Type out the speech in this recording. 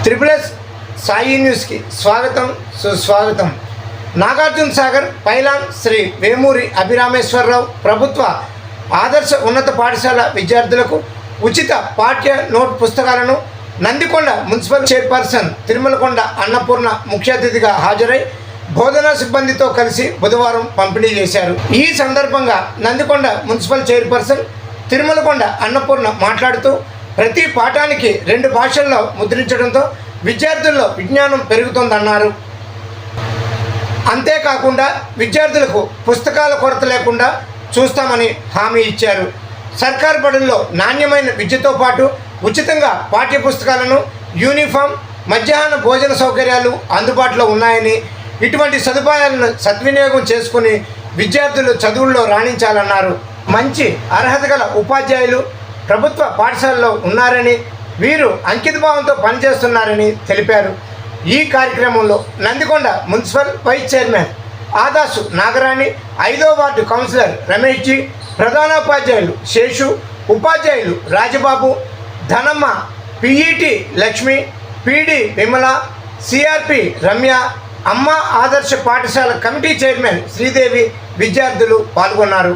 Triple Sai న్యూస్కి స్వాగతం సుస్వాగతం. నాగార్జున సాగర్ పైలాన్ శ్రీ వేమూరి అభిరామేశ్వరరావు ప్రభుత్వ ఆదర్శ ఉన్నత పాఠశాల విద్యార్థులకు ఉచిత పాఠ్య నోట్ పుస్తకాలను నందికొండ మున్సిపల్ చైర్పర్సన్ తిరుమలకొండ అన్నపూర్ణ ముఖ్య అతిథిగా హాజరై బోధనా సిబ్బందితో కలిసి బుధవారం పంపిణీ చేశారు. ఈ సందర్భంగా నందికొండ మున్సిపల్ చైర్పర్సన్ తిరుమలకొండ అన్నపూర్ణ మాట్లాడుతూ ప్రతి పాఠానికి 2 భాషల్లో ముద్రించడంతో విద్యార్థుల్లో విజ్ఞానం పెరుగుతోందన్నారు. అంతేకాకుండా విద్యార్థులకు పుస్తకాల కొరత లేకుండా చూస్తామని హామీ ఇచ్చారు. సర్కారు బడుల్లో నాణ్యమైన విద్యతో పాటు ఉచితంగా పాఠ్య పుస్తకాలను, యూనిఫామ్, మధ్యాహ్న భోజన సౌకర్యాలు అందుబాటులో ఉన్నాయని, ఇటువంటి సదుపాయాలను సద్వినియోగం చేసుకుని విద్యార్థులు చదువుల్లో రాణించాలన్నారు. మంచి అర్హత గల ఉపాధ్యాయులు ప్రభుత్వ పాఠశాలలో ఉన్నారని, వీరు అంకితభావంతో పనిచేస్తున్నారని తెలిపారు. ఈ కార్యక్రమంలో Nandikonda municipal vice chairman Adasu Nagarani, 5వ వార్డు కౌన్సిలర్ రమేష్జీ, ప్రధానోపాధ్యాయులు శేషు, ఉపాధ్యాయులు Rajababu, Dhanamma, PET Lakshmi, PD Vimala, CRP Ramya, Amma Adarsha పాఠశాల కమిటీ చైర్మన్ శ్రీదేవి, విద్యార్థులు పాల్గొన్నారు.